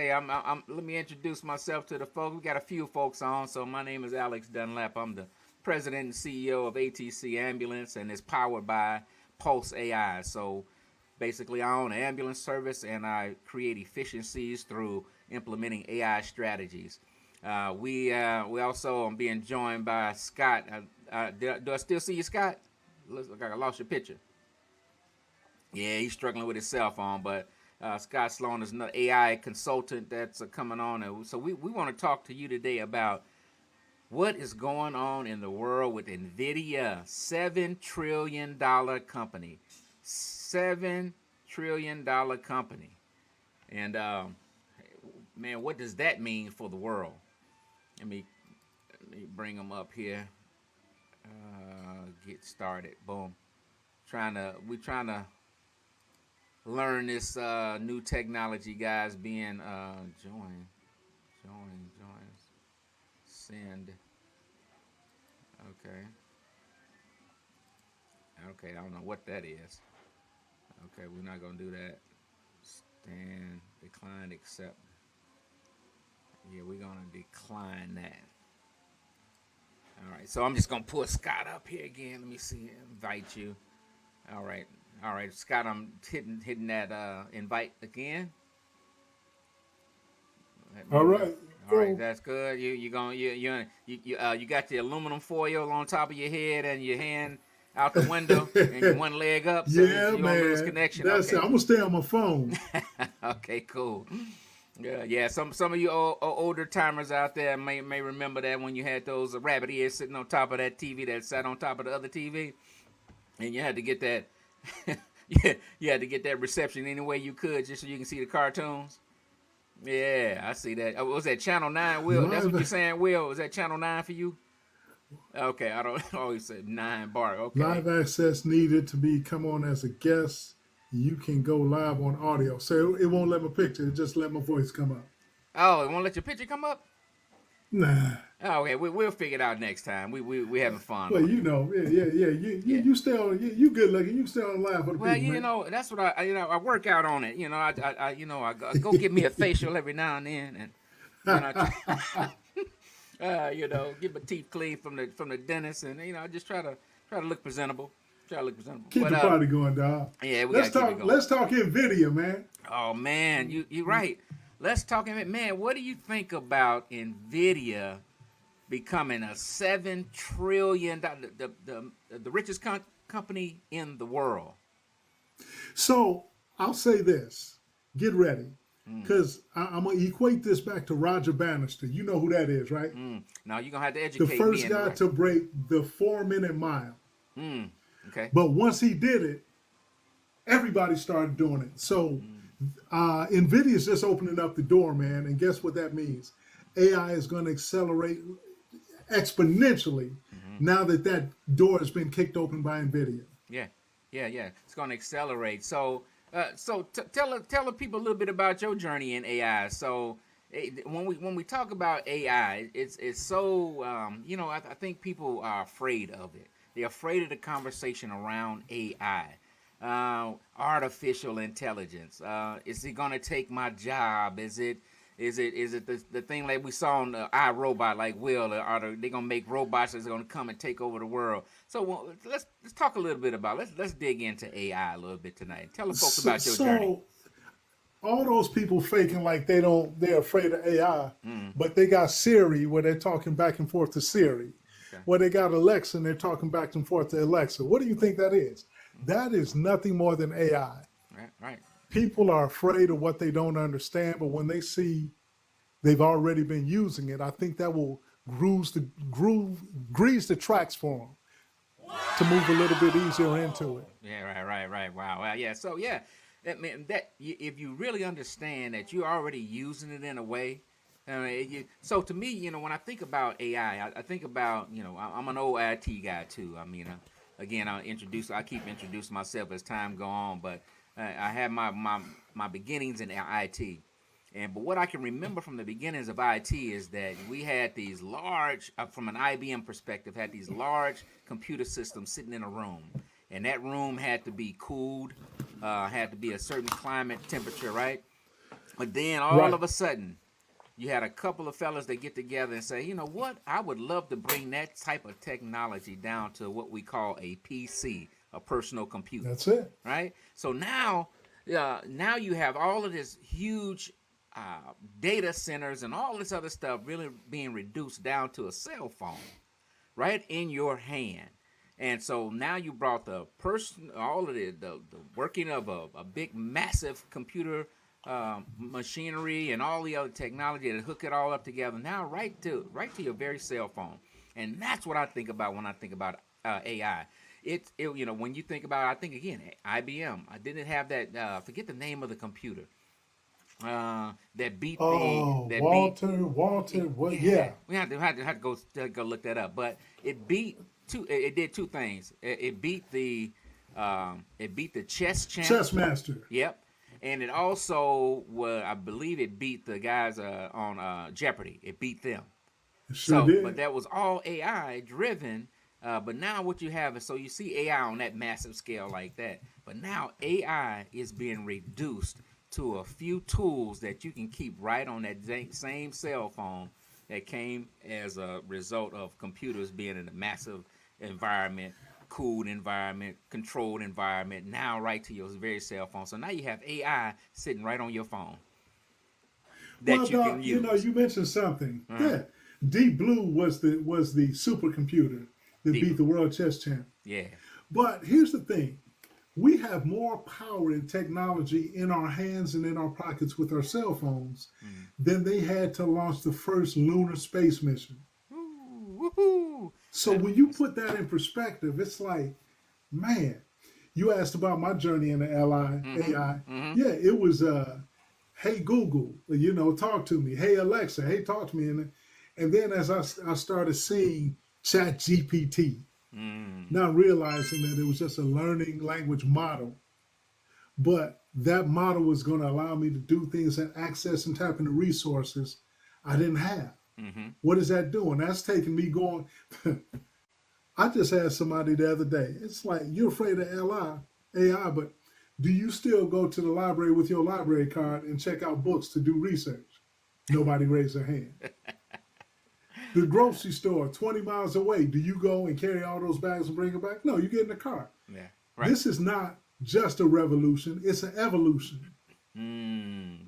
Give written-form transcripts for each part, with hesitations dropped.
Hey, let me introduce myself to the folks. We got a few folks on. So my name is Alex Dunlap. I'm the president and CEO of ATC Ambulance, and it's powered by Pulse AI. So basically, I own an ambulance service, and I create efficiencies through implementing AI strategies. We also am being joined by Scott. Do I still see you, Scott? Looks like I lost your picture. Yeah, he's struggling with his cell phone, but Scott Sloan is another AI consultant that's coming on. And so we want to talk to you today about what is going on in the world with NVIDIA, $7 trillion company. $7 trillion company. And man, what does that mean for the world? Let me bring them up here. Get started. Boom. We're trying to learn this new technology, guys. Being join, send. Okay, okay. I don't know what that is. Okay, we're not gonna do that. Stand, decline, accept. Yeah, we're gonna decline that. All right. So I'm just gonna pull Scott up here again. Let me see. Invite you. All right. All right, Scott, I'm hitting that invite again. All right. All right, So, that's good. You got the aluminum foil on top of your head and your hand out the window and your one leg up, so yeah, you don't lose man. connection. That's it. Okay. I'm gonna stay on my phone. Okay, cool. Yeah, yeah. Some of you older timers out there may remember that when you had those rabbit ears sitting on top of that TV that sat on top of the other TV, and you had to get that. Yeah, you had to get that reception any way you could just so you can see the cartoons. Yeah, I see that. Was that Channel 9, Will? That's what you're Live saying, Will? Was that Channel 9 for you? Okay, I don't always say 9 bar. Okay. live access needed to be come on as a guest. You can go live on audio. So it won't let my picture. It just let my voice come up. Oh, it won't let your picture come up? Nah. Oh, okay, we'll figure it out next time. We having fun Well, on here. yeah. Yeah. You stay on. You good looking. You stay on live for the Well, people, man. that's what I work out on it. I go get me a facial every now and then, and I try, get my teeth clean from the dentist, and I just try to look presentable. Try to look presentable. Keep But the party going, dog. yeah, we gotta keep it going. Let's talk NVIDIA, man. Oh man, you right. Let's talk about, man. What do you think about NVIDIA becoming a $7 trillion, the richest company in the world? So I'll say this. Get ready. Because I'm going to equate this back to Roger Bannister. You know who that is, right? Now you're gonna have to The educate me first in the guy right. to break the 4 minute mile. Okay. But once he did it, everybody started doing it. So NVIDIA is just opening up the door, man. And guess what that means? AI is going to accelerate exponentially now that that door has been kicked open by NVIDIA. Yeah, yeah. It's gonna accelerate. So tell the people a little bit about your journey in AI. So when we talk about AI, it's so I think people are afraid of it. They're afraid of the conversation around AI, artificial intelligence. Is it gonna take my job? Is it the thing like we saw on iRobot, like Will? Are they gonna make robots that's gonna come and take over the world? So let's talk a little bit about let's dig into AI a little bit tonight. Tell the folks So, about your journey. so all those people faking like they're afraid of AI, Mm, but they got Siri where they're talking back and forth to Siri. okay. Where they got Alexa and they're talking back and forth to Alexa. What do you think that is? That is nothing more than AI. Right, right. People are afraid of what they don't understand, but when they see they've already been using it, I think that will grease the tracks for them to move a little bit easier into it. Yeah, right. Wow, wow. Yeah. So yeah, if you really understand that you're already using it in a way. So to me, when I think about AI, I think about, I'm an old IT guy too. I mean, again, I keep introducing myself as time go on, but I had my beginnings in IT. But what I can remember from the beginnings of IT is that we had these large, from an IBM perspective, had these large computer systems sitting in a room, and that room had to be cooled, had to be a certain climate temperature, right? But then all Right. of a sudden, you had a couple of fellas that get together and say, you know what? I would love to bring that type of technology down to what we call a PC, a personal computer, That's it. right? So now you have all of this huge data centers and all this other stuff really being reduced down to a cell phone, right in your hand. And so now you brought the person, all of the working of a big, massive computer machinery and all the other technology to hook it all up together. Now, right to your very cell phone, and that's what I think about when I think about AI. When you think about, I think again, IBM. I didn't have that. Forget the name of the computer. That beat the Oh, that beat Walter, what? yeah, Yeah, we had to go look that up. But it beat two. It did two things. It beat the chess champ. chess master. Yep, and it also I believe it beat the guys on Jeopardy. It beat them. It sure So, but did. that was all AI driven. But now what you have is, so you see AI on that massive scale like that. But now AI is being reduced to a few tools that you can keep right on that same cell phone that came as a result of computers being in a massive environment, cooled environment, controlled environment, now right to your very cell phone. So now you have AI sitting right on your phone Well, that you can Doc, use. you mentioned something. Uh-huh. Yeah, Deep Blue was the supercomputer that Deep. beat the world chess champ. Yeah. But here's the thing: we have more power and technology in our hands and in our pockets with our cell phones Mm. than they had to launch the first lunar space mission. Woo, woohoo. So when you put that in perspective, it's like, man, you asked about my journey in the LI Mm-hmm. AI. Mm-hmm. Yeah, it was hey Google, talk to me. Hey Alexa, hey talk to me. And then as I started seeing Chat GPT, Mm. not realizing that it was just a learning language model, but that model was going to allow me to do things and access and tap into resources I didn't have. Mm-hmm. What is that doing? That's taking me going. I just asked somebody the other day. It's like, you're afraid of AI, but do you still go to the library with your library card and check out books to do research? Nobody raised their hand. The grocery store 20 miles away, do you go and carry all those bags and bring them back? No, you get in the car. Yeah. Right. This is not just a revolution, it's an evolution.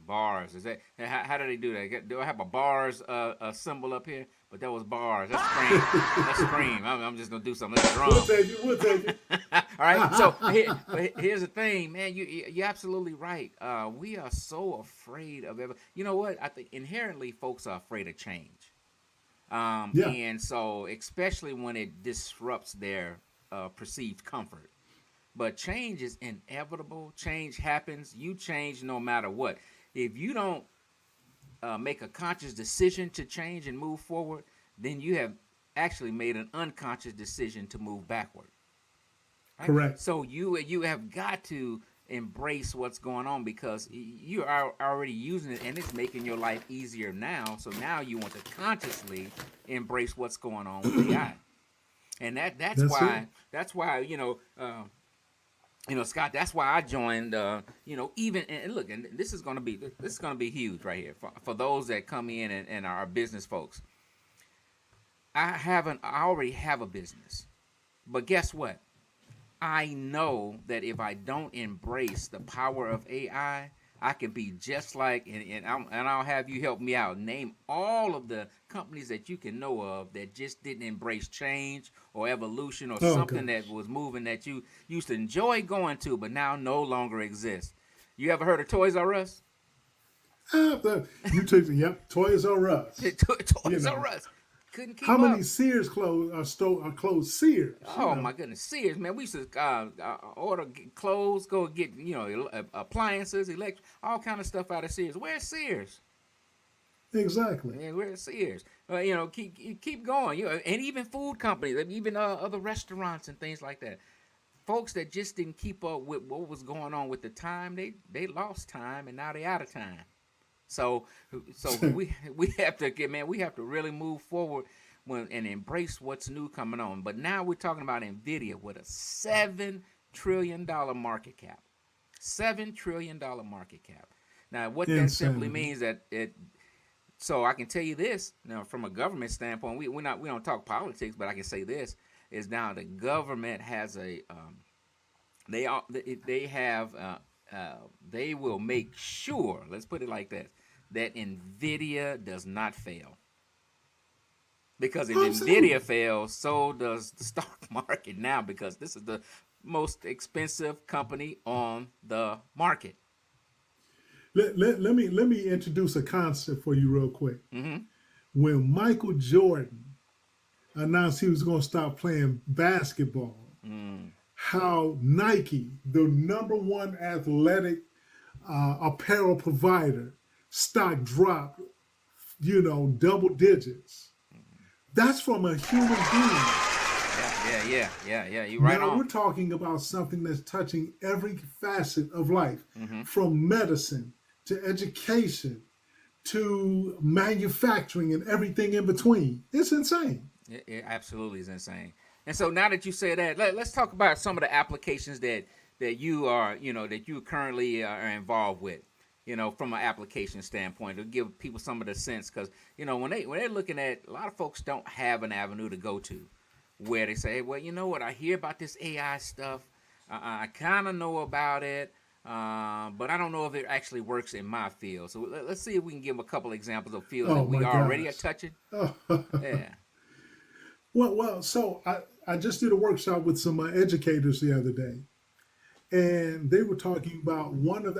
Bars. Is that how do they do that? Do I have a bars a symbol up here? But that was bars. That's scream. That's scream. I'm just gonna do something. That's We'll drum. take it, we'll take it. All right. So here's the thing, man. You're absolutely right. We are so afraid of ever. You know what? I think inherently folks are afraid of change. Yeah, And so especially when it disrupts their perceived comfort. But change is inevitable. Change happens. You change no matter what. If you don't make a conscious decision to change and move forward, then you have actually made an unconscious decision to move backward. Right? correct. So you have got to embrace what's going on because you are already using it and it's making your life easier now. So now you want to consciously embrace what's going on with AI, and that's That's it. why Scott. That's why I joined. Even and look, and this is gonna be huge right here for those that come in and are business folks. I already have a business, but guess what? I know that if I don't embrace the power of AI, I can be just like, and I'll have you help me out. Name all of the companies that you can know of that just didn't embrace change or evolution or Oh, something that gosh. was moving that you used to enjoy going to, but now no longer exists. You ever heard of Toys R Us? You took the, yep, Toys R Us. You Toys R know, Us couldn't how keep many up. Sears are closed Sears, Oh my goodness, Sears, man. We used to order clothes, go get appliances, electric, all kind of stuff out of Sears. Where's Sears? Exactly. Yeah, where's Sears? Keep going. And even food companies, and even other restaurants and things like that. Folks that just didn't keep up with what was going on with the time, they lost time, and now they out of time. So we have to we have to really move forward and embrace what's new coming on. But now we're talking about NVIDIA with a $7 trillion market cap. $7 trillion market cap. Now, what that simply Insanity. means that it. So I can tell you this now, from a government standpoint, we don't talk politics, but I can say this is now the government has a they have they will make sure, let's put it like that, that NVIDIA does not fail. Because if NVIDIA Absolutely. fails, so does the stock market now, because this is the most expensive company on the market. Let me introduce a concept for you real quick. Mm-hmm. When Michael Jordan announced he was going to stop playing basketball, Mm. how Nike, the number one athletic apparel provider, stock dropped, double digits. That's from a human being. Yeah. You right Now on. we're talking about something that's touching every facet of life, Mm-hmm. from medicine to education to manufacturing and everything in between. It's insane. It absolutely is insane. And so now that you say that, let's talk about some of the applications that you are, that you currently are involved with. From an application standpoint, to give people some of the sense, because when they're looking at, a lot of folks don't have an avenue to go to, where they say, hey, well, you know what, I hear about this AI stuff, I kind of know about it, but I don't know if it actually works in my field. So let's see if we can give a couple examples of fields that Oh we my already are gosh. touching. Oh. Yeah. So I just did a workshop with some educators the other day, and they were talking about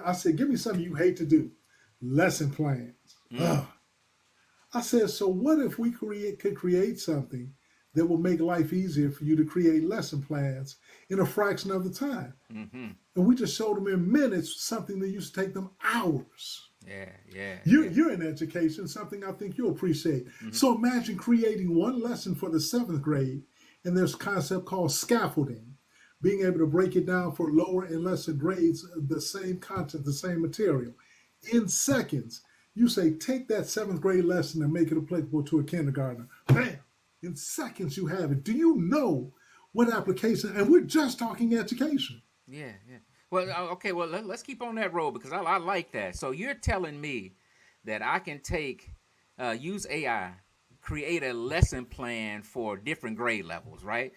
I said, give me something you hate to do, lesson plans. Mm. I said, so what if we could create something that will make life easier for you to create lesson plans in a fraction of the time? Mm-hmm. And we just showed them in minutes something that used to take them hours. Yeah. You're in education, something I think you'll appreciate. Mm-hmm. So imagine creating one lesson for the seventh grade, and there's a concept called scaffolding, being able to break it down for lower and lesser grades, the same content, the same material. In seconds, you say, take that seventh grade lesson and make it applicable to a kindergartner. Bam! In seconds, you have it. Do you know what application? And we're just talking education. Yeah. Well, okay. Well, let's keep on that road, because I like that. So you're telling me that I can use AI, create a lesson plan for different grade levels, right?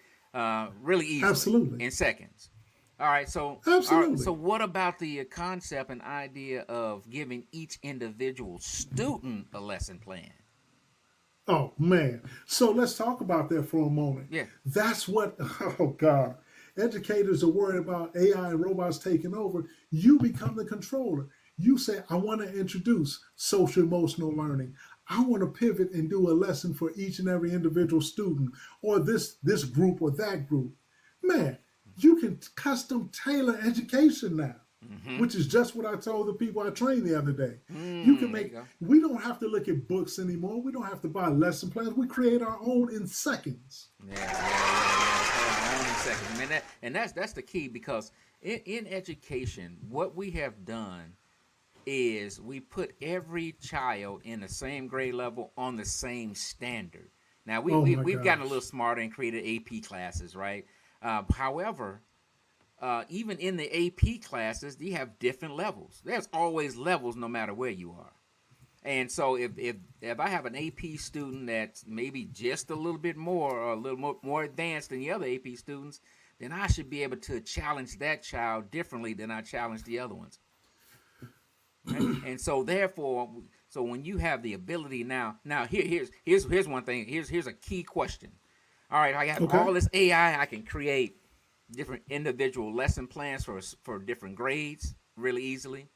Really easily Absolutely. in seconds. All right. So, all right. So Absolutely. what about the concept and idea of giving each individual student a lesson plan? Oh man. So let's talk about that for a moment. Yeah. That's what oh God. Educators are worried about AI and robots taking over. You become the controller. You say, I want to introduce social emotional learning. I want to pivot and do a lesson for each and every individual student, or this group or that group. Man, you can custom tailor education now, Mm-hmm. which is just what I told the people I trained the other day. You can There you make, go. we don't have to look at books anymore. We don't have to buy lesson plans. We create our own in seconds. Yeah. Hold on a second, man. That's the key, because in education, what we have done is we put every child in the same grade level on the same standard. Now Oh my we've gotten a little gosh. smarter and created AP classes, right? However, even in the AP classes, you have different levels. There's always levels, no matter where you are. And so if I have an AP student that's maybe just a little bit more, or a little more advanced than the other AP students, then I should be able to challenge that child differently than I challenge the other ones. Right? And so therefore, so when you have the ability now here's one thing. Here's a key question. All right, I have Okay. all this AI. I can create different individual lesson plans for different grades really easily.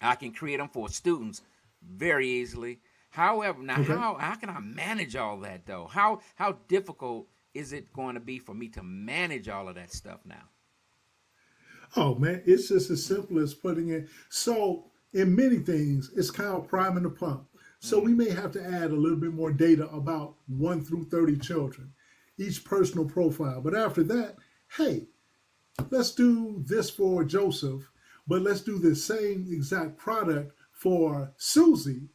I can create them for students very easily. However, now Okay. how can I manage all that though? How difficult is it going to be for me to manage all of that stuff now? Oh man, it's just as simple as putting it. So in many things, it's kind of priming the pump. So Mm, we may have to add a little bit more data about 1 through 30 children, each personal profile. But after that, hey, let's do this for Joseph, but let's do the same exact product for Susie,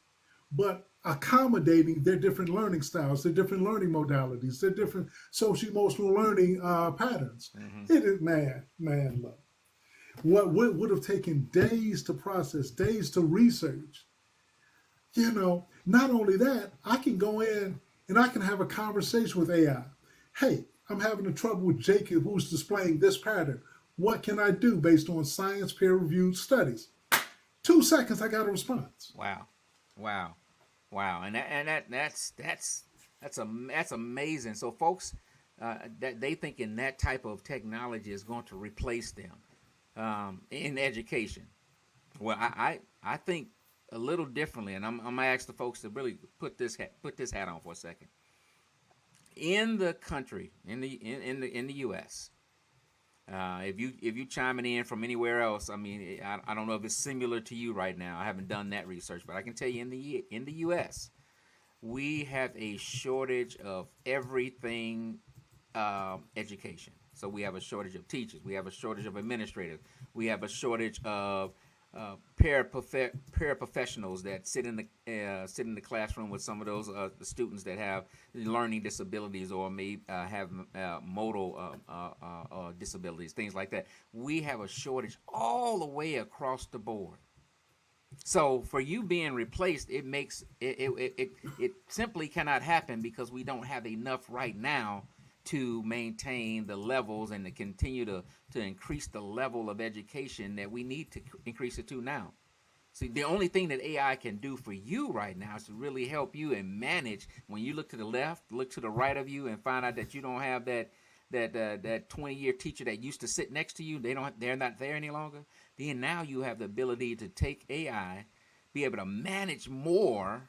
but accommodating their different learning styles, their different learning modalities, their different social emotional learning patterns. hmm It is, man, look. what would have taken days to process, days to research. Not only that, I can go in and I can have a conversation with AI. Hey, I'm having a trouble with Jacob who's displaying this pattern. What can I do based on science peer-reviewed studies? 2 seconds, I got a response. Wow, wow, wow, that's amazing. So folks, that they thinking that type of technology is going to replace them in education. Well, I think a little differently, and I'm gonna ask the folks to really put this hat on for a second. In the country, in the U.S., if you chiming in from anywhere else, I mean, I don't know if it's similar to you right now. I haven't done that research, but I can tell you in the U.S. we have a shortage of everything education. So we have a shortage of teachers. We have a shortage of administrators. We have a shortage of paraprofessionals that sit in the classroom with some of those the students that have learning disabilities or may have modal disabilities, things like that. We have a shortage all the way across the board. So for you being replaced, it simply cannot happen because we don't have enough right now to maintain the levels and to continue to increase the level of education that we need to increase it to now. See, the only thing that AI can do for you right now is to really help you and manage when you look to the left, look to the right of you, and find out that you don't have that 20-year teacher that used to sit next to you. They're not there any longer. Then now you have the ability to take AI, be able to manage more,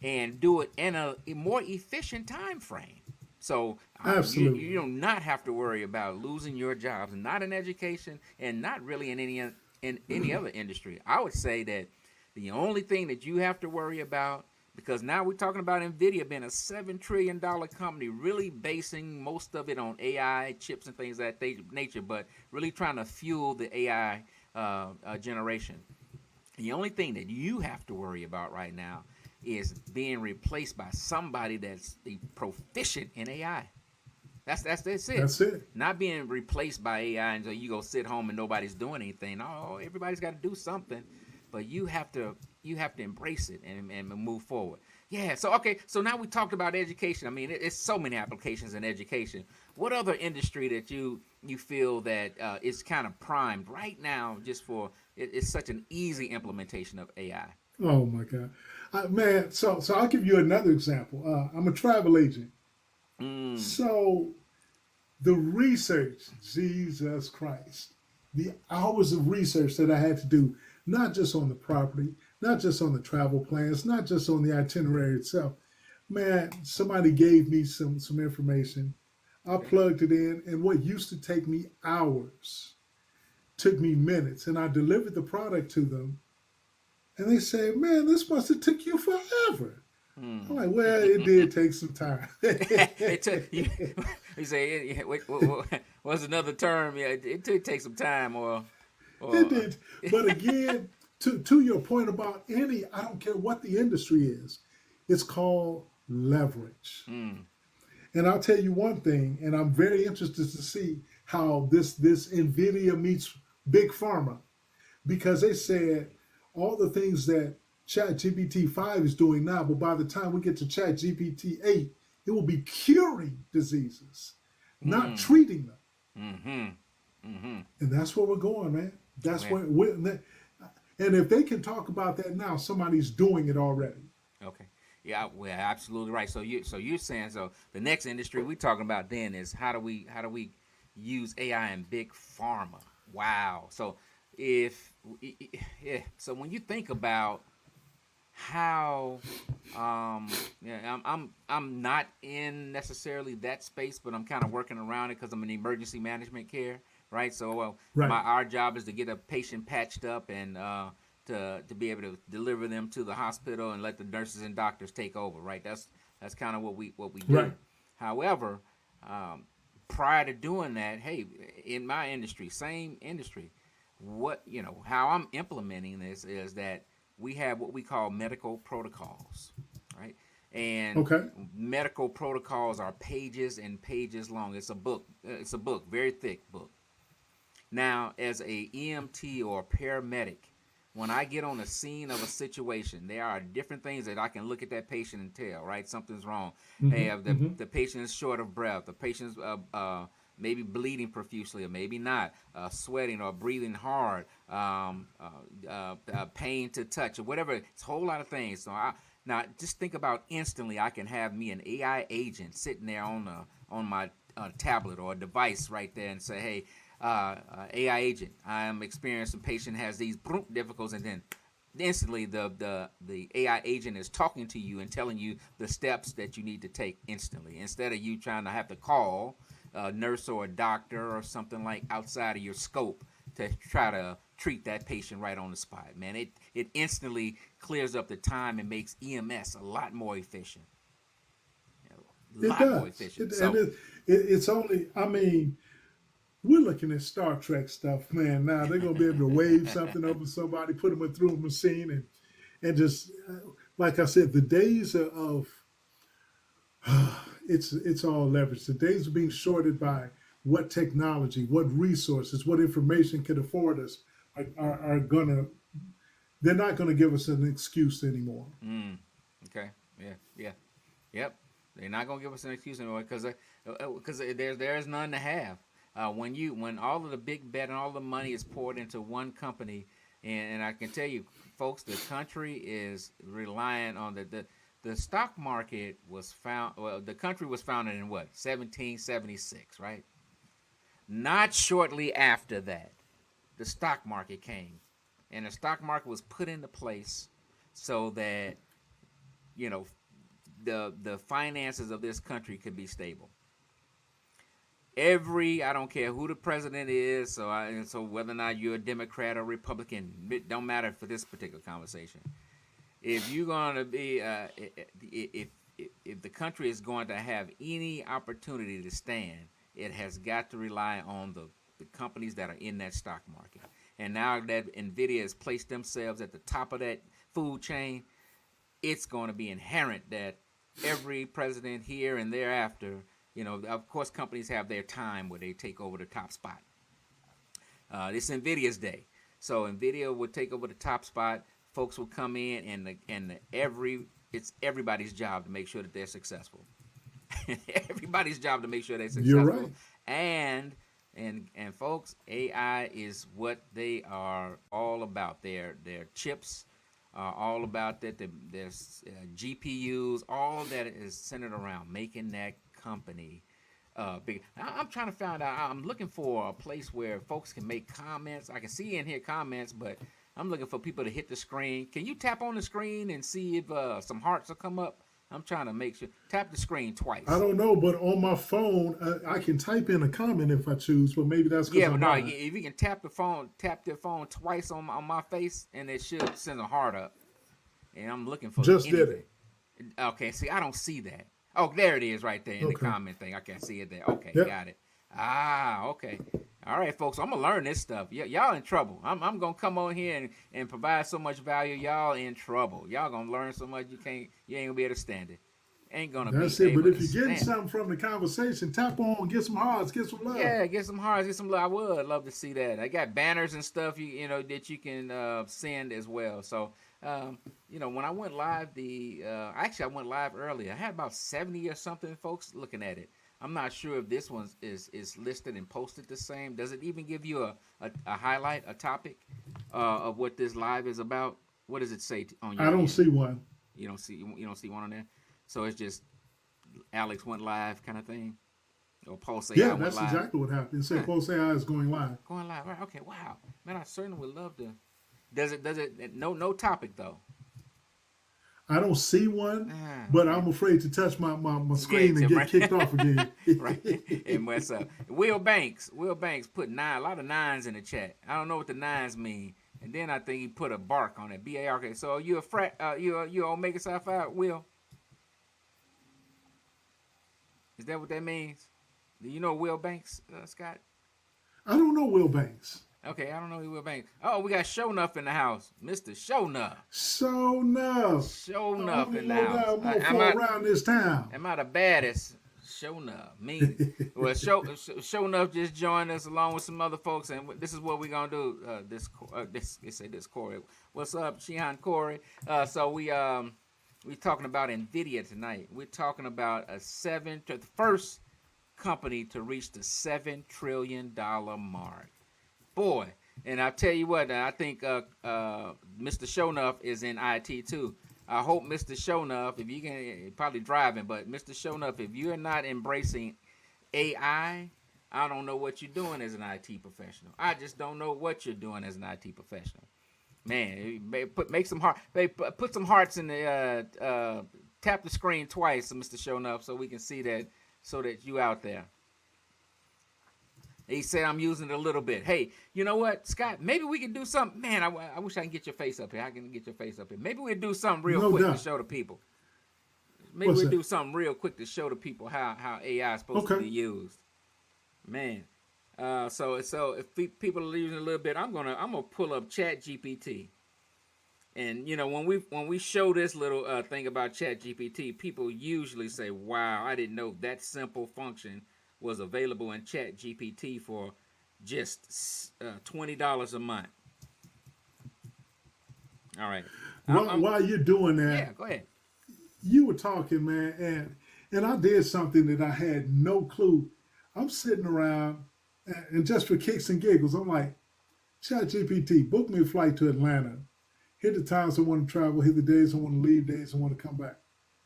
and do it in a more efficient time frame. So Absolutely. you do not have to worry about losing your jobs, not in education and not really in any other industry. I would say that the only thing that you have to worry about, because now we're talking about NVIDIA being a $7 trillion company, really basing most of it on AI chips and things of that nature, but really trying to fuel the AI generation. The only thing that you have to worry about right now is being replaced by somebody that's proficient in AI. That's it. That's it. Not being replaced by AI and so you go sit home and nobody's doing anything. No, everybody's got to do something, but you have to embrace it and move forward. Yeah. So okay. So now we talked about education. I mean, it's so many applications in education. What other industry that you feel that is kind of primed right now just for it's such an easy implementation of AI? Oh my God, man! So I'll give you another example. I'm a travel agent. Mm. So the research, Jesus Christ, the hours of research that I had to do, not just on the property, not just on the travel plans, not just on the itinerary itself. Man, somebody gave me some information. I Okay. plugged it in, and what used to take me hours took me minutes, and I delivered the product to them, and they say, "Man, this must have took you forever." I'm Hmm. like, "Well, it did take some time." It took you. You say what's another term? Yeah, it took take some time, It or did. But again, to your point about I don't care what the industry is, it's called leverage. mm, And I'll tell you one thing, and I'm very interested to see how this NVIDIA meets Big Pharma, because they said all the things that ChatGPT 5 is doing now, but by the time we get to ChatGPT 8, it will be curing diseases, not mm, treating them. mm-hmm, mm-hmm. And that's where we're going, man. That's Yeah. where and if they can talk about that now, somebody's doing it already. Okay. Yeah, well, absolutely right. So you're saying so the next industry we're talking about then is how do we use AI in big pharma? Wow. So if yeah, so when you think about how yeah, I'm not in necessarily that space, but I'm kind of working around it because I'm in emergency management care, right? So Right. our job is to get a patient patched up and to be able to deliver them to the hospital and let the nurses and doctors take over, right? That's kind of what we do. Right. However, um, prior to doing that, hey, in my industry, same industry, what how I'm implementing this is that we have what we call medical protocols, right? And Okay. medical protocols are pages and pages long. It's a book. It's a book, very thick book. Now, as a EMT or paramedic, when I get on the scene of a situation, there are different things that I can look at that patient and tell, right? Something's wrong. Hey, the patient is short of breath. The patient's maybe bleeding profusely or maybe not, sweating or breathing hard, pain to touch or whatever. It's a whole lot of things. So now just think about instantly I can have me an AI agent sitting there on my tablet or a device right there and say, hey, AI agent, I am experiencing patient has these difficulties, and then instantly the AI agent is talking to you and telling you the steps that you need to take instantly instead of you trying to have to call a nurse or a doctor or something like outside of your scope to try to treat that patient right on the spot. Man, it instantly clears up the time and makes EMS a lot more efficient. A It lot more does. efficient. It's only, I mean, we're looking at Star Trek stuff, man. Now they're going to be able to wave something over somebody, put them through a machine, and just, like I said, the days of it's all leverage. The days are being shorted by what technology, what resources, what information can afford us are gonna. They're not gonna give us an excuse anymore. Okay. Yeah. Yeah. Yep. They're not gonna give us an excuse anymore because there's none to have. When all of the big bet and all the money is poured into one company, and I can tell you, folks, the country is relying on the stock market was found. Well, the country was founded in what 1776, right? Not shortly after that, the stock market came, and the stock market was put into place so that you know the finances of this country could be stable. I don't care who the president is, so whether or not you're a Democrat or Republican, it don't matter for this particular conversation. If you're going to be if the country is going to have any opportunity to stand, it has got to rely on the companies that are in that stock market. And now that NVIDIA has placed themselves at the top of that food chain, it's going to be inherent that every president here and thereafter, of course, companies have their time where they take over the top spot. It's NVIDIA's day. So NVIDIA will take over the top spot. Folks will come in, and it's everybody's job to make sure that they're successful. Everybody's job to make sure they're You're successful. right. And folks, AI is what they are all about. Their chips are all about that. Their GPUs, all that is centered around making that company big. I'm trying to find out. I'm looking for a place where folks can make comments. I can see and hear comments, but I'm looking for people to hit the screen. Can you tap on the screen and see if some hearts will come up? I'm trying to make sure. Tap the screen twice. I don't know, but on my phone, I can type in a comment if I choose, but maybe that's because but no. If you can tap your phone twice on my face, and it should send a heart up. And I'm looking for just anything. did it. Okay, see, I don't see that. Oh, there it is right there in the comment thing. I can see it there. Okay, got it. Okay. All right, folks, I'm going to learn this stuff. Y'all in trouble. I'm going to come on here and provide so much value. Y'all in trouble. Y'all going to learn so much you ain't going to be able to stand it. Ain't going to be able to stand it. That's it, but if you're getting something from the conversation, tap on, get some hearts, get some love. Yeah, get some hearts, get some love. I would love to see that. I got banners and stuff that you can send as well. So, when I went live, I went live earlier. I had about 70 or something folks looking at it. I'm not sure if this one is listed and posted the same. Does it even give you a highlight, a topic of what this live is about? What does it say on your I don't end? see one. You don't see one on there? So it's just Alex went live kind of thing? Or Pulse AI Yeah, went that's live? exactly what happened. It said Pulse AI is going live. Going live, right? Okay, wow. Man, I certainly would love to. Does it no topic though? I don't see one, but I'm afraid to touch my screen and get kicked off again. Right. And what's up? Will Banks put a lot of nines in the chat. I don't know what the nines mean. And then I think he put a bark on it. BARK. So are you a frat? You Omega Psi Phi, Will? Is that what that means? Do you know Will Banks, Scott? I don't know Will Banks. Okay, I don't know Will Banks. Oh, we got Shownuff in the house. Mr. Shownuff. Shownuff in the house. Around this town. Am I the baddest? Show enough. Me. Well, show enough just joined us along with some other folks, and this is what we're gonna do. This Corey. What's up, Shihan Corey? So we talking about NVIDIA tonight. We're talking about the first company to reach the $7 trillion mark. Boy, and I tell you what, I think Mr. Shownuff is in IT too. I hope Mr. Shownuff, if you can, probably driving, but Mr. Shownuff, if you're not embracing AI, I don't know what you're doing as an IT professional. I just don't know what you're doing as an IT professional. Man, put some hearts in the tap the screen twice, Mr. Shownuff, so we can see that, so that you out there. He said I'm using it a little bit. Hey, you know what, Scott? Maybe we can do something. Man, I wish I can get your face up here. I can get your face up here. Maybe we'll do something real quick to show the people. Maybe we'll do something real quick to show the people how AI is supposed to be used. Man, so if people are using a little bit, I'm gonna pull up Chat GPT. And you know, when we show this little thing about Chat GPT, people usually say, "Wow, I didn't know that simple function was available in Chat GPT for just $20 a month." All right. While you're doing that, yeah, go ahead. You were talking, man, and I did something that I had no clue. I'm sitting around, and just for kicks and giggles, I'm like, ChatGPT, book me a flight to Atlanta. Here the times I want to travel, here the days I want to leave, days I want to come back.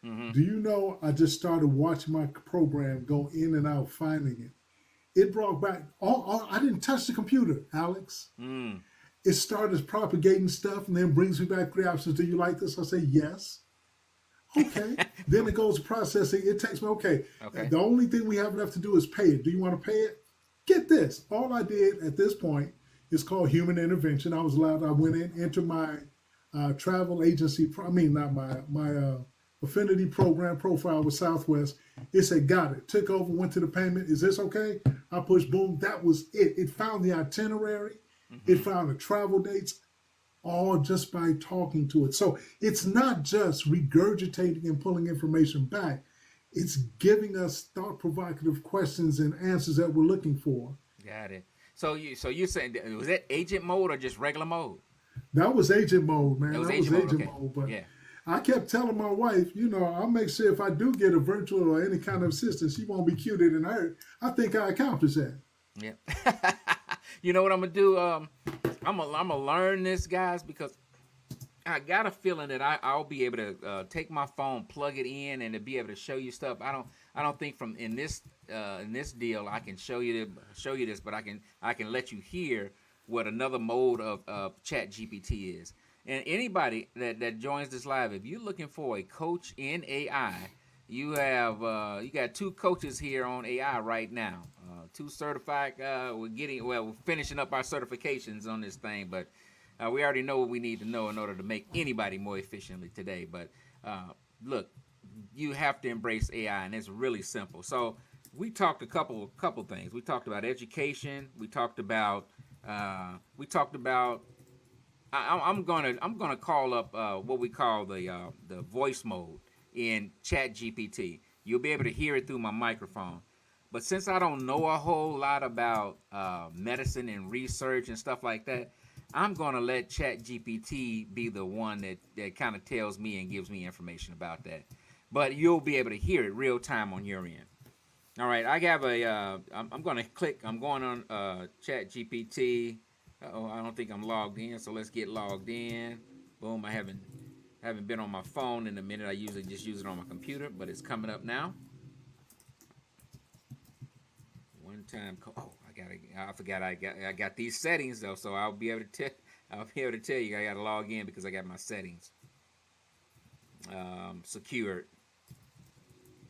Mm-hmm. Do you know, I just started watching my program go in and out, finding it. It brought back, I didn't touch the computer, Alex. It started propagating stuff and then brings me back 3 options. Do you like this? I say, yes. Okay. Then it goes to processing. It takes me, okay. The only thing we have left to do is pay it. Do you want to pay it? Get this. All I did at this point is called human intervention. I went in, entered my travel agency, not my affinity program profile with Southwest. It said, got it. Took over, went to the payment. Is this okay? I pushed boom. That was it. It found the itinerary. Mm-hmm. It found the travel dates, all just by talking to it. So it's not just regurgitating and pulling information back. It's giving us thought-provocative questions and answers that we're looking for. Got it. So you saying, was that agent mode or just regular mode? That was agent mode, man. That was agent mode. But yeah. I kept telling my wife, I'll make sure if I do get a virtual or any kind of assistant, she won't be cuter than her. I think I accomplished that. Yeah. You know what I'm gonna do? I'm gonna learn this, guys, because I got a feeling that I'll be able to take my phone, plug it in, and to be able to show you stuff. I don't think from in this deal I can show you this, but I can let you hear what another mode of Chat GPT is. And anybody that joins this live, if you're looking for a coach in AI, you got 2 coaches here on AI right now. 2 certified. We're finishing up our certifications on this thing, but we already know what we need to know in order to make anybody more efficiently today. But look, you have to embrace AI, and it's really simple. So we talked a couple things. We talked about education. We talked about. I'm gonna call up what we call the voice mode in Chat GPT. You'll be able to hear it through my microphone. But since I don't know a whole lot about medicine and research and stuff like that, I'm going to let Chat GPT be the one that kind of tells me and gives me information about that. But you'll be able to hear it real time on your end. All right, I have I'm going to click. I'm going on Chat GPT. Uh-oh, I don't think I'm logged in, so let's get logged in. Boom, I haven't been on my phone in a minute. I usually just use it on my computer, but it's coming up now. Time code. Oh, I forgot I got these settings though, so I'll be able to tell you I got to log in because I got my settings secured.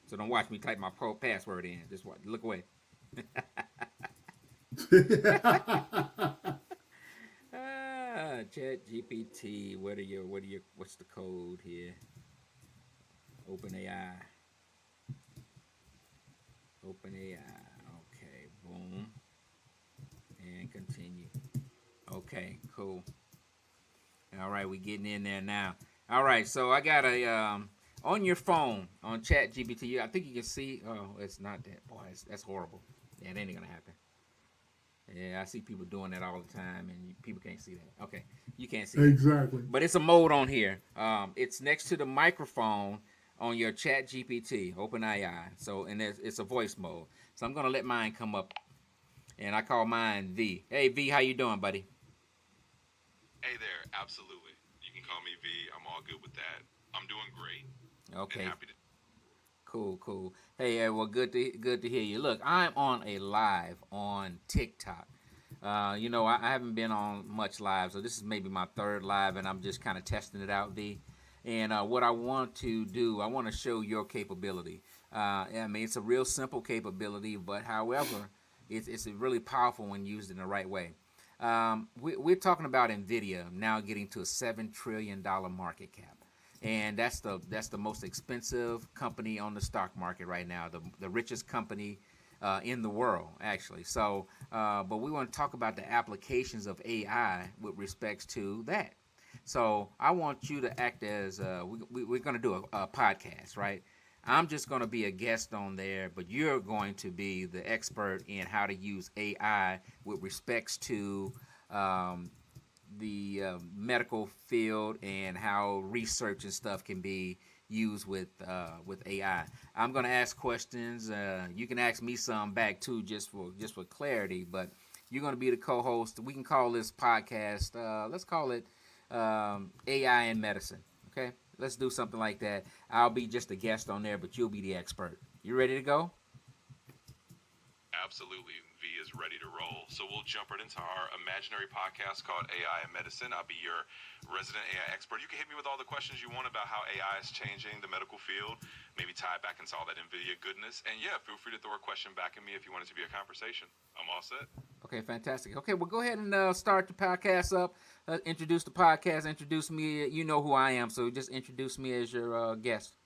So don't watch me type my password in. Just look away. Chat GPT. What's the code here? OpenAI. Boom. And continue. Okay, cool. All right, we getting in there now. All right, so I got on your phone on Chat GPT. I think you can see. Oh, it's not that. Boy, that's horrible. Yeah, that ain't gonna happen. Yeah, I see people doing that all the time, and people can't see that. Okay, you can't see that, Exactly. but it's a mode on here. It's next to the microphone on your Chat GPT, OpenAI. So, and it's a voice mode. So I'm gonna let mine come up, and I call mine V. Hey V, how you doing, buddy? Hey there, absolutely. You can call me V. I'm all good with that. I'm doing great and Okay, happy to. cool, cool. Hey, well, good to hear you. Look, I'm on a live on TikTok. I haven't been on much live, so this is maybe my third live, and I'm just kind of testing it out, V. And what I want to do, I want to show your capability. I mean, it's a real simple capability, but however, it's really powerful when used in the right way. We're talking about NVIDIA now getting to a $7 trillion market cap, and that's the most expensive company on the stock market right now, the richest company in the world, actually. So, but we want to talk about the applications of AI with respects to that. So, I want you to act as we're going to do a podcast, right? I'm just going to be a guest on there, but you're going to be the expert in how to use AI with respects to um, the medical field and how research and stuff can be used with AI. I'm gonna ask questions. You can ask me some back too, just for clarity. But you're gonna be the co-host. We can call this podcast. Let's call it AI in medicine. Okay, let's do something like that. I'll be just a guest on there, but you'll be the expert. You ready to go? Absolutely, V is ready to roll. So we'll jump right into our imaginary podcast called AI in Medicine. I'll be your resident AI expert. You can hit me with all the questions you want about how AI is changing the medical field, maybe tie it back into all that NVIDIA goodness. And yeah, feel free to throw a question back at me if you want it to be a conversation. I'm all set. Okay, fantastic. Okay, well, go ahead and start the podcast up. Introduce the podcast. Introduce me. You know who I am, so just introduce me as your guest.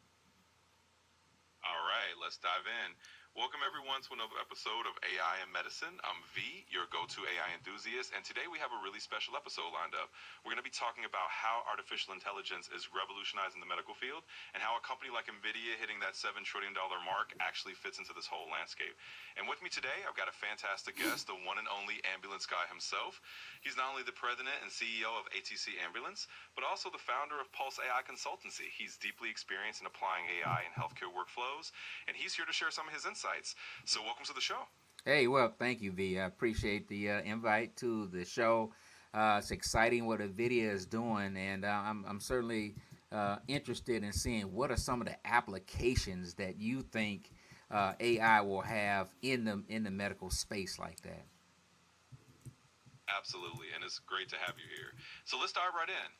All right, let's dive in. Welcome everyone to another episode of AI in Medicine. I'm V, your go-to AI enthusiast, and today we have a really special episode lined up. We're going to be talking about how artificial intelligence is revolutionizing the medical field and how a company like NVIDIA hitting that $7 trillion mark actually fits into this whole landscape. And with me today, I've got a fantastic guest, the one and only ambulance guy himself. He's not only the president and CEO of ATC Ambulance, but also the founder of Pulse AI Consultancy. He's deeply experienced in applying AI in healthcare workflows, and he's here to share some of his insights. So welcome to the show. Hey, well, thank you, V. I appreciate the invite to the show. It's exciting what NVIDIA is doing, and I'm certainly interested in seeing what are some of the applications that you think AI will have in the medical space like that. Absolutely, and it's great to have you here. So let's dive right in.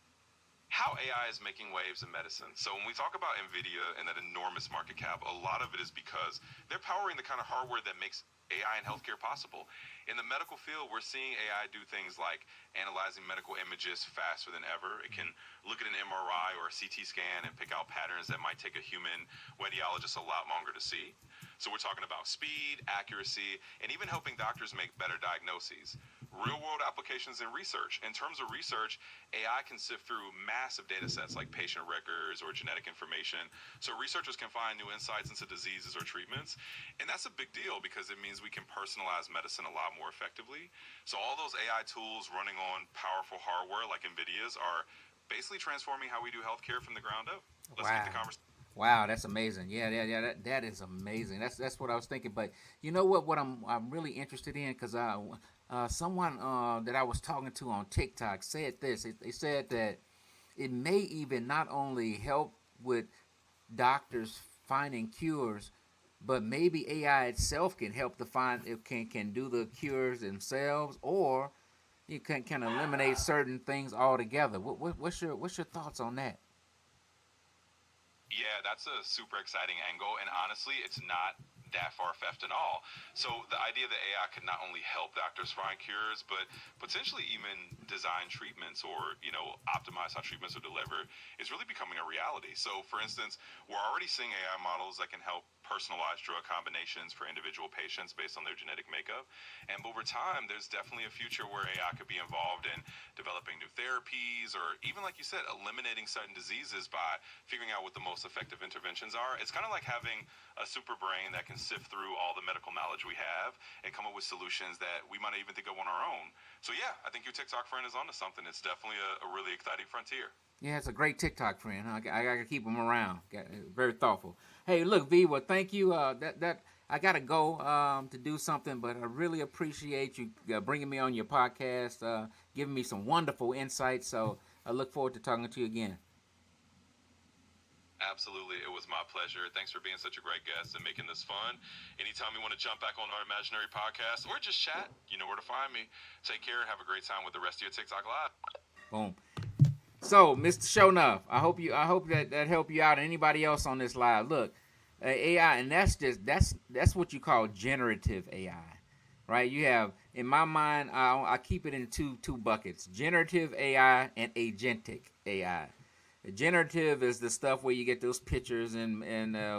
How AI is making waves in medicine. So when we talk about NVIDIA and that enormous market cap, a lot of it is because they're powering the kind of hardware that makes AI in healthcare possible. In the medical field, we're seeing AI do things like analyzing medical images faster than ever. It can look at an MRI or a CT scan and pick out patterns that might take a human radiologist a lot longer to see. So we're talking about speed, accuracy, and even helping doctors make better diagnoses. Real world applications in research. In terms of research, AI can sift through massive data sets like patient records or genetic information, so researchers can find new insights into diseases or treatments. And that's a big deal because it means we can personalize medicine a lot more effectively. So all those AI tools running on powerful hardware like NVIDIA's are basically transforming how we do healthcare from the ground up. Let's get Wow. the conversation. Wow, that's amazing. Yeah. That is amazing. That's what I was thinking. But you know what? What I'm really interested in because someone that I was talking to on TikTok said this. They said that it may even not only help with doctors finding cures, but maybe AI itself can help to find it can do the cures themselves, or you can eliminate certain things altogether. What's your thoughts on that? Yeah, that's a super exciting angle, and honestly, it's not that far-fetched at all. So the idea that AI could not only help doctors find cures, but potentially even design treatments or, optimize how treatments are delivered is really becoming a reality. So, for instance, we're already seeing AI models that can help personalize drug combinations for individual patients based on their genetic makeup. And over time, there's definitely a future where AI could be involved in developing new therapies or even, like you said, eliminating certain diseases by figuring out what the most effective interventions are. It's kind of like having a super brain that can sift through all the medical knowledge we have and come up with solutions that we might not even think of on our own. So yeah, I think your TikTok friend is onto something. It's definitely a really exciting frontier. Yeah, it's a great TikTok friend. I gotta keep him around. Very thoughtful. Hey, look, V. Well, thank you. That I gotta go to do something, but I really appreciate you bringing me on your podcast, giving me some wonderful insights. So I look forward to talking to you again. Absolutely. It was my pleasure. Thanks for being such a great guest and making this fun. Anytime you want to jump back on our imaginary podcast or just chat, you know where to find me. Take care and have a great time with the rest of your TikTok Live. Boom. So, Mr. Shownuff, I hope that helped you out and anybody else on this live. Look, AI, and that's what you call generative AI, right? You have, in my mind, I keep it in two buckets: generative AI and agentic AI. Generative is the stuff where you get those pictures and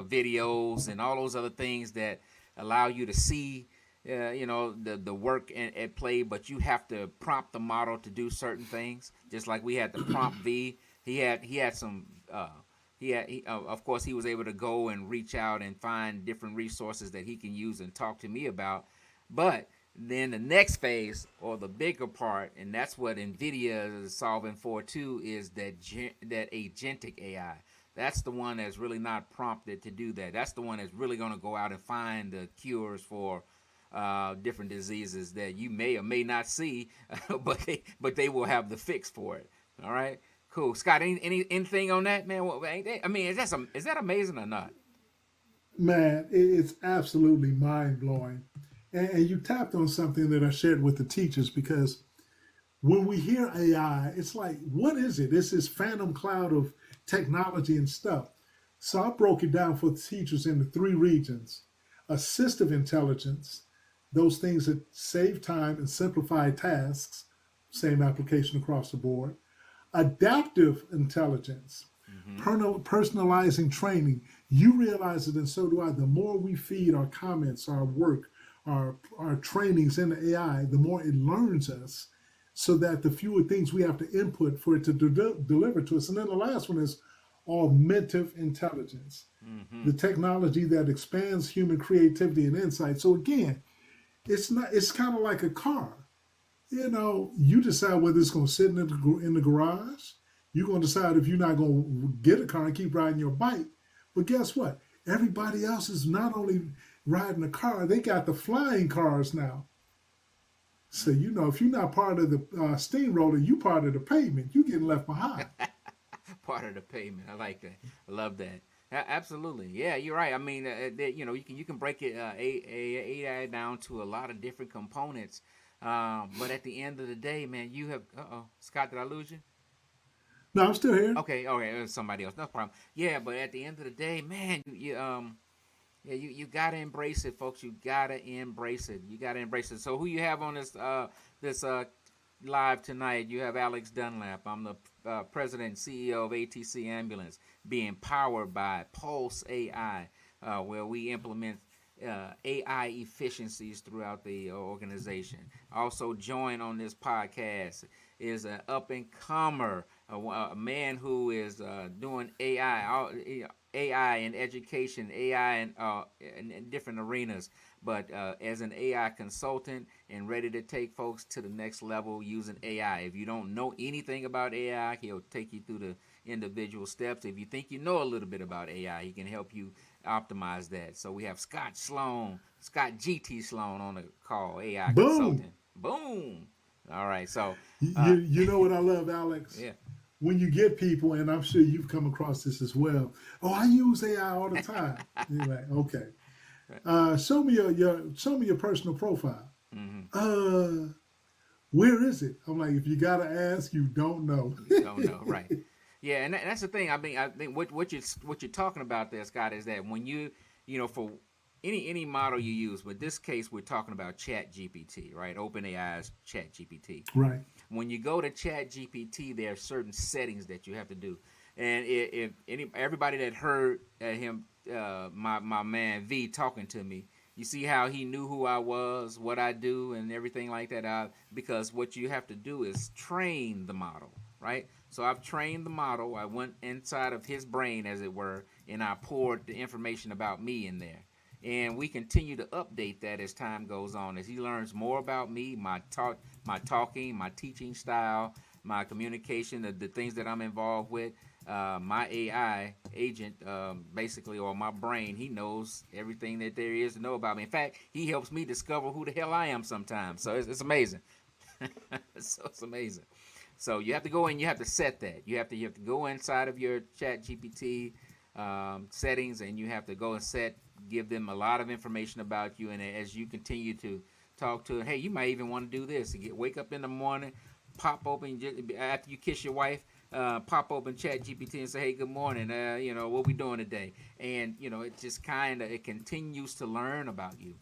videos and all those other things that allow you to see, the work at play, but you have to prompt the model to do certain things. Just like we had the prompt V, he had some. Of course, he was able to go and reach out and find different resources that he can use and talk to me about. But then the next phase, or the bigger part, and that's what NVIDIA is solving for too, is that agentic AI. That's the one that's really not prompted to do that. That's the one that's really going to go out and find the cures for different diseases that you may or may not see, but they will have the fix for it. All right, cool. Scott, anything on that, man? I mean, is that amazing or not? Man, it's absolutely mind blowing. And you tapped on something that I shared with the teachers, because when we hear AI, it's like, what is it? It's this phantom cloud of technology and stuff. So I broke it down for the teachers into three regions: assistive intelligence, those things that save time and simplify tasks, same application across the board; adaptive intelligence, personalizing training. You realize it, and so do I. The more we feed our comments, our work, our trainings into AI, the more it learns us, so that the fewer things we have to input for it to deliver to us. And then the last one is augmentative intelligence, the technology that expands human creativity and insight. So again, it's kind of like a car. You decide whether it's going to sit in the garage. You're going to decide if you're not going to get a car and keep riding your bike. But guess what? Everybody else is not only riding a car, they got the flying cars now. So, if you're not part of the steamroller, you part of the pavement. You're getting left behind. Part of the payment. I like that. I love that. Absolutely. Yeah, you're right. I mean, you can break it AI down to a lot of different components. But at the end of the day, man, you have. Scott, did I lose you? No, I'm still here. Okay. It was somebody else. No problem. Yeah, but at the end of the day, man, you gotta embrace it, folks. You gotta embrace it. So who you have on this live tonight? You have Alex Dunlap. I'm the president and CEO of ATC Ambulance, being powered by Pulse AI, where we implement AI efficiencies throughout the organization. Also join on this podcast is an up and comer, a man who is doing AI in education, AI in different arenas, but as an AI consultant and ready to take folks to the next level using AI. If you don't know anything about AI, he'll take you through the individual steps. If you think you know a little bit about AI, he can help you optimize that. So we have Scott GT Sloan on the call, AI Boom. consultant. Boom. All right, so you know what I love, Alex? Yeah. When you get people, and I'm sure you've come across this as well. Oh, I use AI all the time. You're like, okay. Show me your personal profile. Where is it? I'm like, if you gotta ask, you don't know. You don't know, right? Yeah, and that's the thing. I think what you're talking about there, Scott, is that when for any model you use, but this case we're talking about Chat GPT, right? OpenAI's Chat GPT. Right. When you go to Chat GPT, there are certain settings that you have to do. And everybody that heard him, my man V talking to me, you see how he knew who I was, what I do, and everything like that. Because what you have to do is train the model, right? So I've trained the model. I went inside of his brain, as it were, and I poured the information about me in there. And we continue to update that as time goes on, as he learns more about me, my talking, my teaching style, my communication, the things that I'm involved with. My AI agent, basically, or my brain, he knows everything that there is to know about me. In fact, he helps me discover who the hell I am sometimes. So it's amazing. So it's amazing. So you have to go in, you have to set that. You have to go inside of your Chat GPT settings, and you have to go and give them a lot of information about you. And as you continue to talk to, hey, you might even want to do this. Wake up in the morning, pop open after you kiss your wife. Pop open Chat GPT and say, hey, good morning, what we doing today? And it just it continues to learn about you,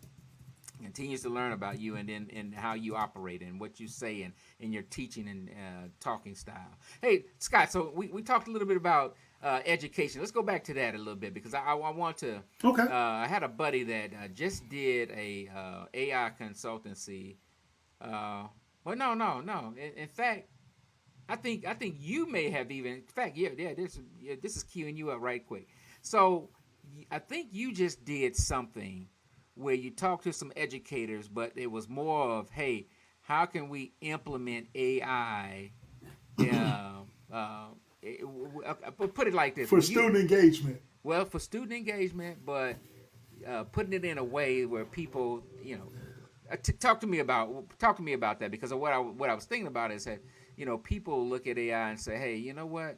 and how you operate and what you say and in your teaching and talking style. Hey, Scott, so we talked a little bit about education. Let's go back to that a little bit, because I want to. Okay. I had a buddy that just did a AI consultancy. Well, no. In fact, I think you may have even. In fact, this is queuing you up right quick. So I think you just did something where you talked to some educators, but it was more of, hey, how can we implement AI? Put it like this: for student engagement. Well, for student engagement, but putting it in a way where people, talk to me about that, because of what I was thinking about is that people look at AI and say, hey, you know what,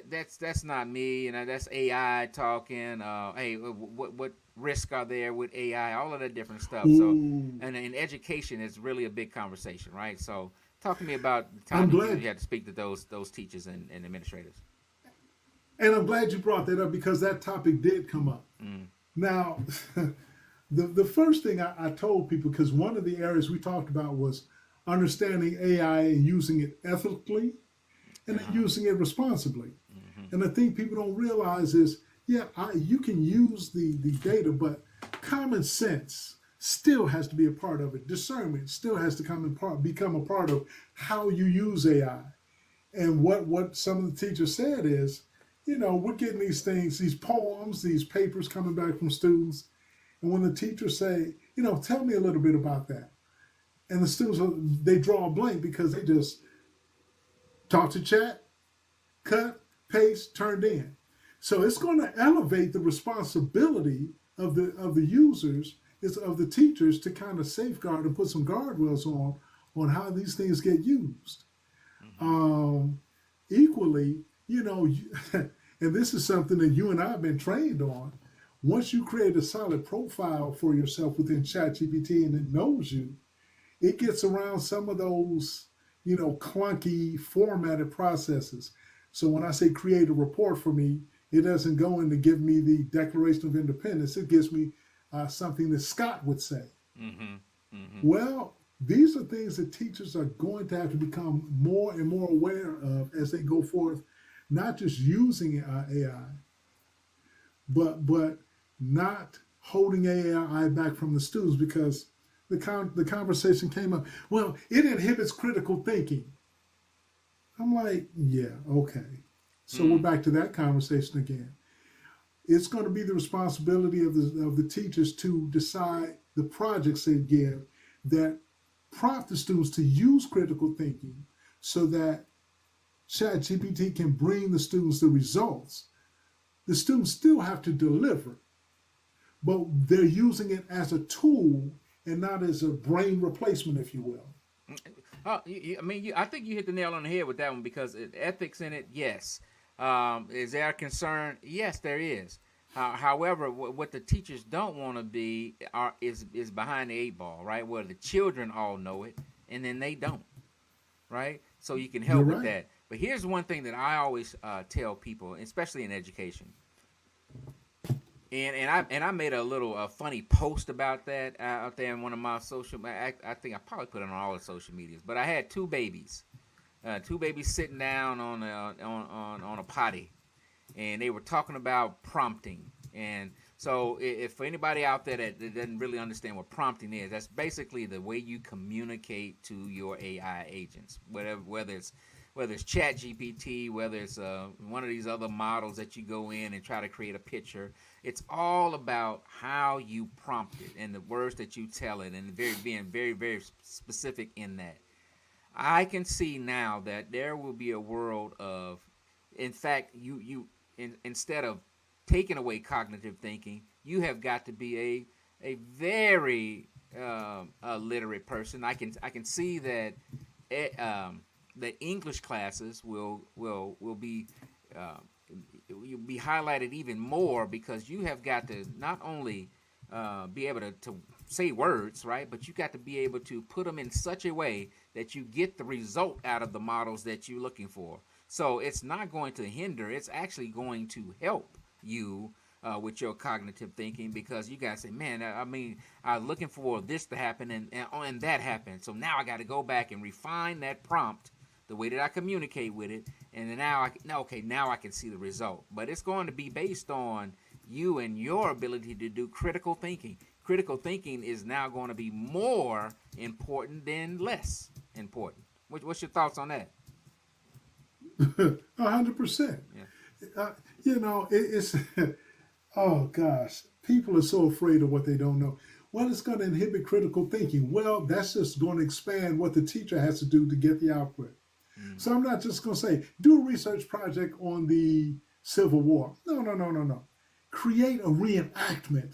that's not me, that's AI talking. Hey, what risks are there with AI? All of that different stuff. Ooh. So, and in education, it's really a big conversation, right? So, talk to me about the time you had to speak to those teachers and administrators. And I'm glad you brought that up, because that topic did come up. Now, the first thing I told people, because one of the areas we talked about was understanding AI and using it ethically and using it responsibly. And the thing people don't realize is, you can use the data, but common sense still has to be a part of it. Discernment still has to become a part of how you use AI. And what some of the teachers said is, we're getting these things, these poems, these papers coming back from students. And when the teachers say, tell me a little bit about that. And the students, they draw a blank, because they just talk to chat, cut, paste, turned in. So it's going to elevate the responsibility of the users, of the teachers, to kind of safeguard and put some guardrails on how these things get used. Equally, and this is something that you and I have been trained on. Once you create a solid profile for yourself within ChatGPT and it knows you, it gets around some of those, clunky formatted processes. So when I say create a report for me, it doesn't go in to give me the Declaration of Independence. It gives me something that Scott would say. Well, these are things that teachers are going to have to become more and more aware of as they go forth, not just using AI, but not holding AI back from the students, because the conversation came up. Well, it inhibits critical thinking. I'm like, yeah, okay. So we're back to that conversation again. It's going to be the responsibility of the teachers to decide the projects they give that prompt the students to use critical thinking, so that ChatGPT can bring the students the results. The students still have to deliver, but they're using it as a tool and not as a brain replacement, if you will. I think you hit the nail on the head with that one, because ethics in it, yes. Is there a concern? Yes, there is. However, what the teachers don't want to be is behind the 8 ball, right? Where the children all know it and then they don't, right? So you can help with that. But here's one thing that I always tell people, especially in education. And I made a little funny post about that out there in one of my social. I think I probably put it on all the social medias. But I had two babies sitting down on a potty, and they were talking about prompting. And so, if for anybody out there that doesn't really understand what prompting is, that's basically the way you communicate to your AI agents, whether it's Chat GPT, whether it's one of these other models that you go in and try to create a picture. It's all about how you prompt it and the words that you tell it, and being very, very specific in that. I can see now that there will be a world of, in fact, instead of taking away cognitive thinking, you have got to be a very literate person. I can see that the English classes will be you'll be highlighted even more, because you have got to not only be able to say words, right, but you got to be able to put them in such a way that you get the result out of the models that you're looking for. So it's not going to hinder, it's actually going to help you with your cognitive thinking, because you guys say, man, I mean, I was looking for this to happen, and that happened. So now I got to go back and refine that prompt, the way that I communicate with it, and then now I can see the result. But it's going to be based on you and your ability to do critical thinking. Critical thinking is now going to be more important than less important. What's your thoughts on that? 100%. Yeah. It's oh gosh, people are so afraid of what they don't know. Well, it's going to inhibit critical thinking. Well, that's just going to expand what the teacher has to do to get the output. So I'm not just going to say, do a research project on the Civil War. No. Create a reenactment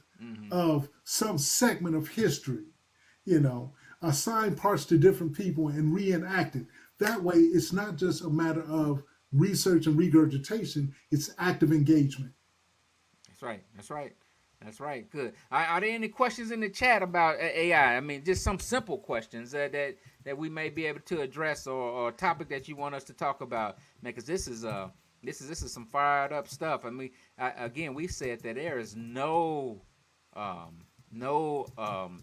of some segment of history, assign parts to different people and reenact it. That way, it's not just a matter of research and regurgitation, it's active engagement. That's right. Good. Are there any questions in the chat about AI? I mean, just some simple questions that we may be able to address, or a topic that you want us to talk about, man. Because this is some fired up stuff. I mean, again, we said that there is no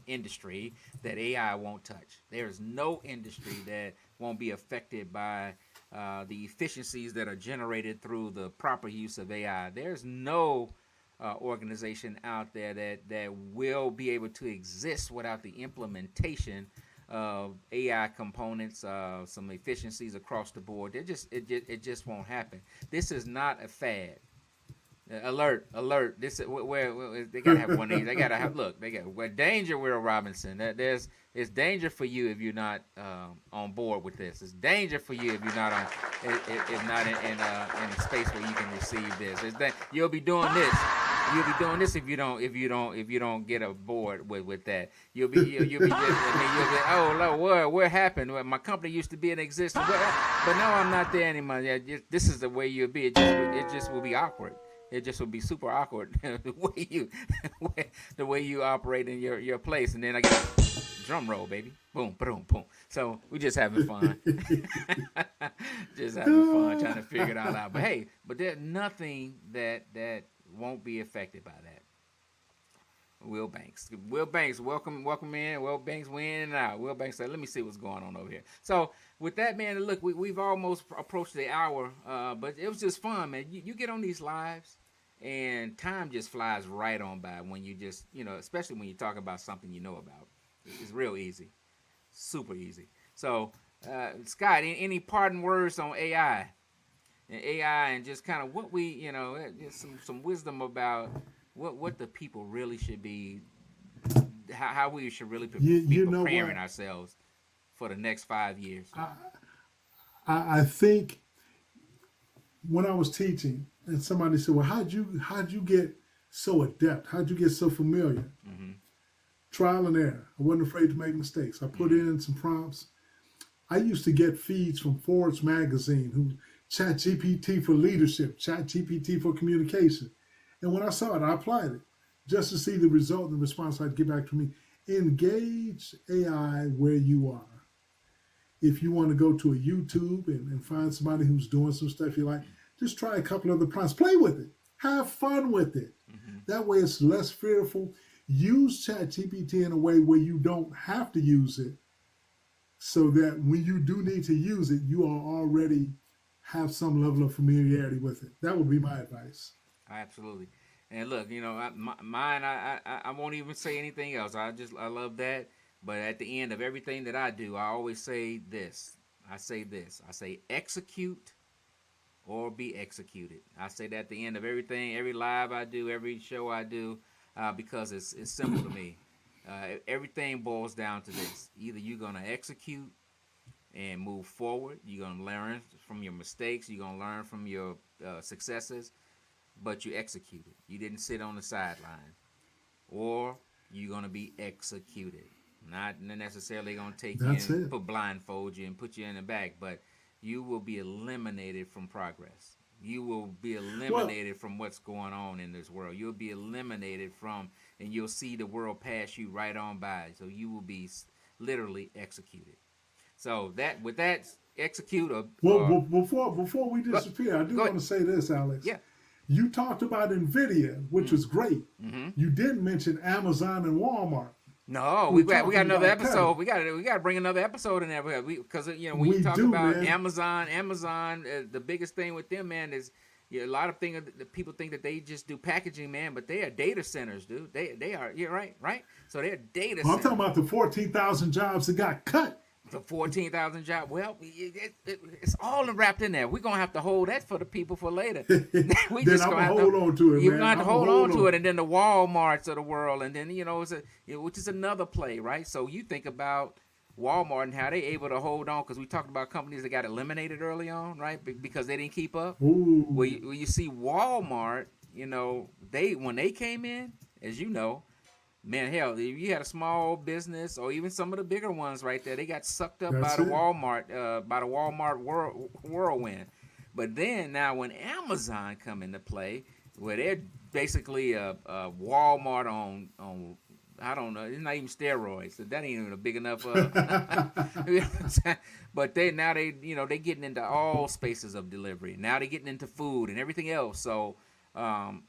industry that AI won't touch. There is no industry that won't be affected by the efficiencies that are generated through the proper use of AI. There's no organization out there that will be able to exist without the implementation of AI components, some efficiencies across the board. It just won't happen. This is not a fad. Alert! This is where they gotta have one of these. They gotta have They got danger, Will Robinson. It's danger for you if you're not on board with this. It's danger for you if you're not if not in a space where you can receive this. You'll be doing this. You'll be doing this if you don't get aboard with that. You'll be oh Lord, what happened? Well, my company used to be in existence, but now I'm not there anymore. Yeah, this is the way you'll be. It just will be awkward. It just will be super awkward the way you operate in your place. And then I get drum roll, baby. Boom, boom, boom. So we just having fun. Just having fun trying to figure it all out. But hey, there's nothing that won't be affected by that. Will Banks, welcome in. Will Banks, we in and out. Will Banks said, "Let me see what's going on over here." So with that, man, look, we've almost approached the hour, but it was just fun, man. You get on these lives, and time just flies right on by when you just, especially when you talk about something you know about. It's real easy, super easy. So, Scott, any parting words on AI? And just kind of what we, just some wisdom about what the people really should be, how we should really be preparing ourselves for the next 5 years. I think when I was teaching, and somebody said, "Well, how'd you get so adept? How'd you get so familiar?" Mm-hmm. Trial and error. I wasn't afraid to make mistakes. I put in some prompts. I used to get feeds from Forbes magazine, Chat GPT for leadership, Chat GPT for communication. And when I saw it, I applied it just to see the result and the response I'd get back to me. Engage AI where you are. If you want to go to a YouTube and find somebody who's doing some stuff you like, just try a couple of the prompts. Play with it. Have fun with it. Mm-hmm. That way it's less fearful. Use ChatGPT in a way where you don't have to use it, so that when you do need to use it, you are already have some level of familiarity with it. That would be my advice. Absolutely. And look, mine, I won't even say anything else. I love that. But at the end of everything that I do, I always say this. I say execute or be executed. I say that at the end of everything, every live I do, every show I do, because it's simple to me. Everything boils down to this: either you're gonna execute and move forward, you're gonna learn from your mistakes, you're gonna learn from your successes, but you executed. You didn't sit on the sideline, or you're gonna be executed. Not necessarily gonna take you That's and it. blindfold you and put you in the back, but you will be eliminated from progress. You will be Well, eliminated from what's going on in this world. You'll be eliminated from, and you'll see the world pass you right on by. So you will be literally executed. So that with that execute well, or before we go, disappear, I do go want ahead. to say this, Alex. Yeah. You talked about NVIDIA, which was great. Mm-hmm. You didn't mention Amazon and Walmart. No, We're we got talking another about cutting. episode. We got to bring another episode in there because when you We talk do, about man. Amazon, the biggest thing with them, man, is a lot of things that people think that they just do packaging, man, but they are data centers, dude. They are, yeah, right. So they're data Well, I'm talking centers. about the 14,000 jobs that got cut. The 14,000 job. Well, it's all wrapped in there. We're gonna have to hold that for the people for later. We Then just I'm gonna gonna have hold on to it, you're man. gonna have to I'm gonna hold on hold to it, on. and then the WalMarts of the world, and then which is another play, right? So you think about Walmart and how they able to hold on, because we talked about companies that got eliminated early on, right? Because they didn't keep up. Where Ooh, you see Walmart, they when they came in, as you know, man, hell, if you had a small business or even some of the bigger ones right there, they got sucked up that's it. By the Walmart whirlwind. But then now when Amazon come into play, where they're basically a Walmart on I don't know, it's not even steroids. So that ain't even a big enough. You know what I'm saying? But they getting into all spaces of delivery. Now they're getting into food and everything else. Um,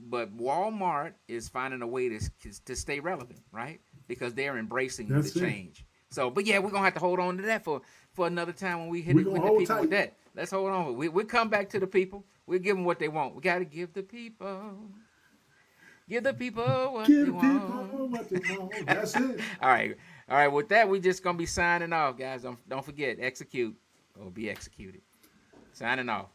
but Walmart is finding a way to stay relevant, right? Because they're embracing the That's it. change. So, but yeah, we're gonna have to hold on to that for another time when we hit We're it gonna with the hold people with tight. that. Let's hold on. We'll come back to the people. We'll give them what they want. We gotta give the people what Give they the people want. what they want. That's it. All right. With that, we just gonna be signing off, guys. Don't forget, execute or be executed. Signing off.